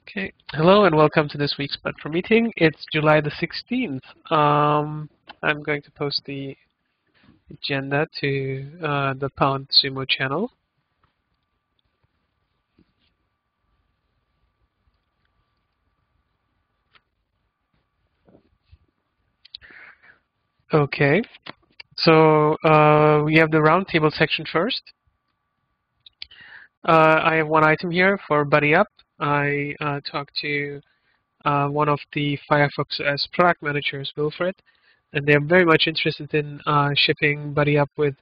Okay, hello and welcome to this week's Platform meeting. It's July the 16th. I'm going to post the agenda to the SUMO channel. Okay, so we have the roundtable section first. I have one item here for Buddy Up. I talked to one of the Firefox OS product managers, Wilfred, and they're very much interested in shipping Buddy Up with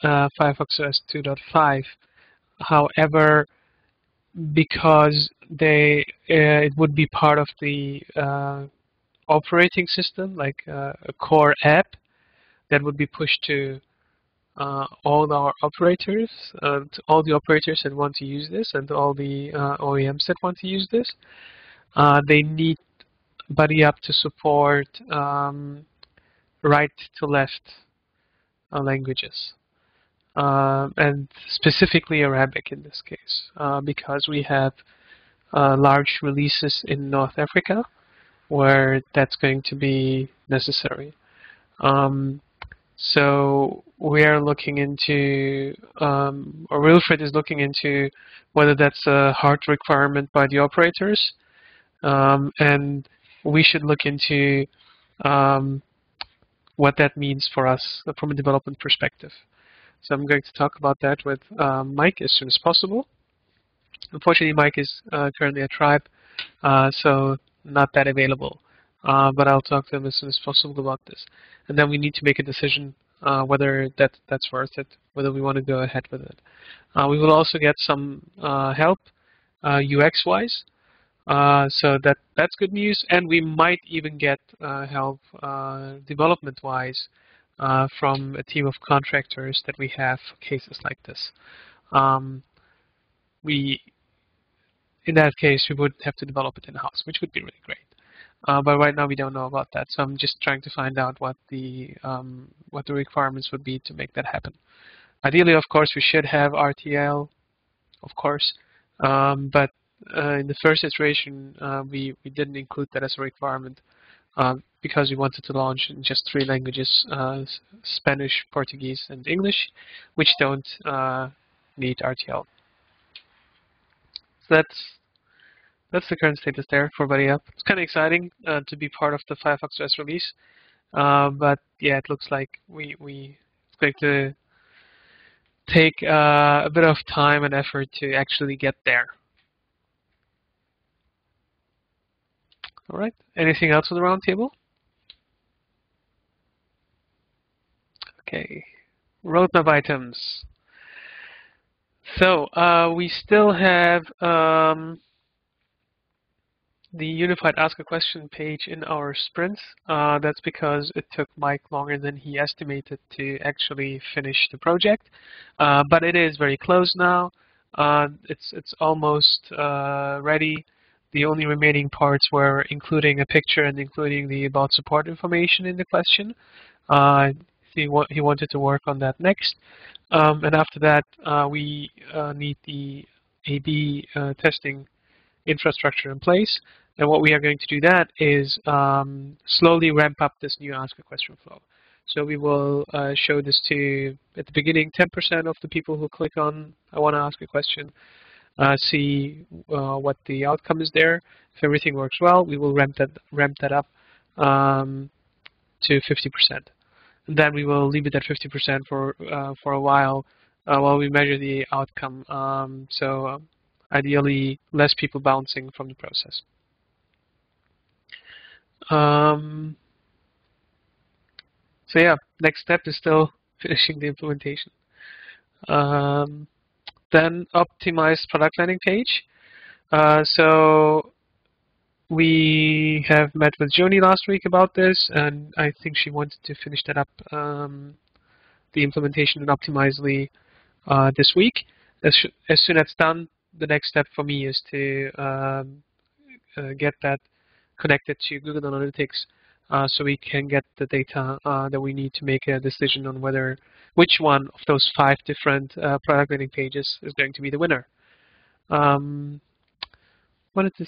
Firefox OS 2.5. However, because it would be part of the operating system, like a core app that would be pushed to all our operators, to all the operators that want to use this, and all the OEMs that want to use this. They need Buddy Up to support right to left languages. And specifically Arabic in this case, because we have large releases in North Africa where that's going to be necessary. So we are looking into, or Wilfred is looking into whether that's a hard requirement by the operators, and we should look into what that means for us from a development perspective. So I'm going to talk about that with Mike as soon as possible. Unfortunately, Mike is currently at Tribe, so not that available. But I'll talk to him as soon as possible about this. And then we need to make a decision whether that's worth it, whether we want to go ahead with it. We will also get some help UX-wise. So that's good news. And we might even get help development-wise from a team of contractors that we have for cases like this. In that case, we would have to develop it in-house, which would be really great. But right now we don't know about that, so I'm just trying to find out what the requirements would be to make that happen. Ideally, of course, we should have RTL, of course, but in the first iteration we didn't include that as a requirement because we wanted to launch in just 3 languages: Spanish, Portuguese, and English, which don't need RTL. So that's the current status there for Buddy Up. It's kind of exciting to be part of the Firefox OS release, but yeah, it looks like it's going to take a bit of time and effort to actually get there. All right. Anything else on the roundtable? Okay. Roadmap items. So we still have the unified Ask a Question page in our sprints. That's because it took Mike longer than he estimated to actually finish the project. But it is very close now. It's almost ready. The only remaining parts were including a picture and including the about support information in the question. He wanted to work on that next. And after that, we need the A/B testing infrastructure in place. And what we are going to do that is slowly ramp up this new Ask a Question flow. So we will show this to, at the beginning, 10% of the people who click on I want to ask a question, see what the outcome is there. If everything works well, we will ramp that up to 50%. And then we will leave it at 50% for a while we measure the outcome. So ideally, less people bouncing from the process. So yeah, next step is still finishing the implementation. Then optimized product landing page. So we have met with Joni last week about this, and I think she wanted to finish that up, the implementation and Optimizely this week. As soon as it's done, the next step for me is to get that connected to Google Analytics so we can get the data that we need to make a decision on which one of those 5 different product landing pages is going to be the winner. wanted to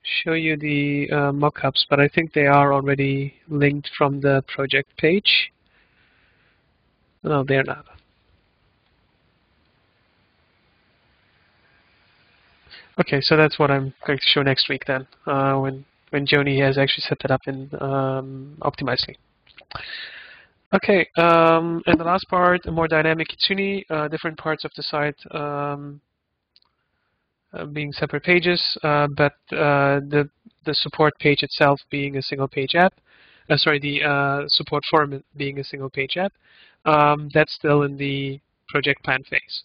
show you the mockups, but I think they are already linked from the project page. No, they're not. Okay, so that's what I'm going to show next week then, when Joni has actually set that up in Optimizely. Okay, and the last part, a more dynamic Kitsune, different parts of the site being separate pages, but the support page itself being a single page app. Sorry, the support forum being a single page app. That's still in the project plan phase.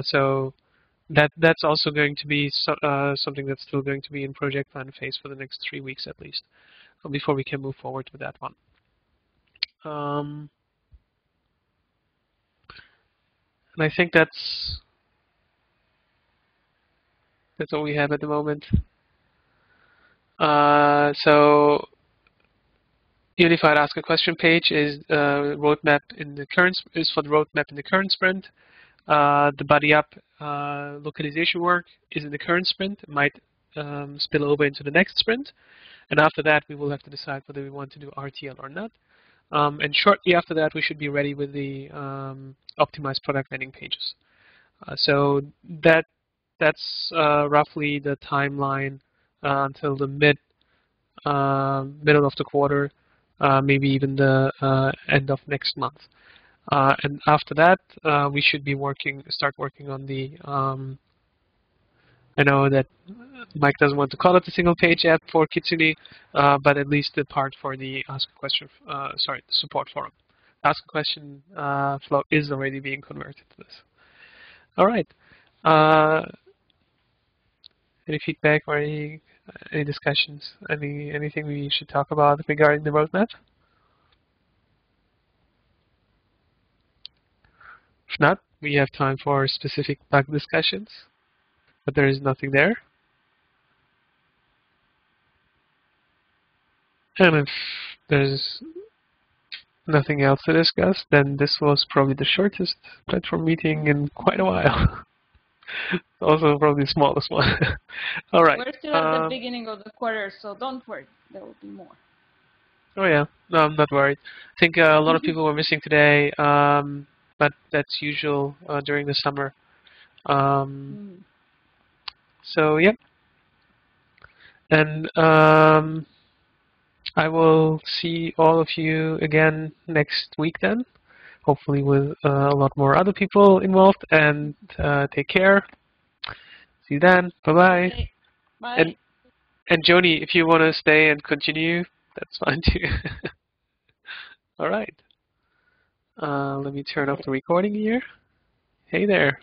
So that's also going to be something that's still going to be in project plan phase for the next 3 weeks at least, before we can move forward with that one. And I think that's all we have at the moment. So Unified Ask a Question page is roadmap in the current for the roadmap in the current sprint. The buddy up localization work is in the current sprint. It might spill over into the next sprint, and after that we will have to decide whether we want to do RTL or not. And shortly after that, we should be ready with the optimized product landing pages. So that's roughly the timeline until the middle of the quarter, maybe even the end of next month. And after that, we should be start working on the. I know that Mike doesn't want to call it a single page app for Kitsune, but at least the part for the ask a question, sorry, the support forum. Ask a question flow is already being converted to this. All right. Any feedback or any discussions? Anything we should talk about regarding the roadmap? If not, we have time for specific bug discussions, but there is nothing there. And if there's nothing else to discuss, then this was probably the shortest platform meeting in quite a while. Also probably the smallest one. All right. We're still at the beginning of the quarter, so don't worry. There will be more. Oh yeah, no, I'm not worried. I think a lot of people were missing today, but that's usual during the summer. So yeah, and I will see all of you again next week then, hopefully with a lot more other people involved. And take care. See you then. Bye-bye. Okay. Bye. And Joni, if you want to stay and continue, that's fine too. All right. Let me turn off the recording here. Hey there.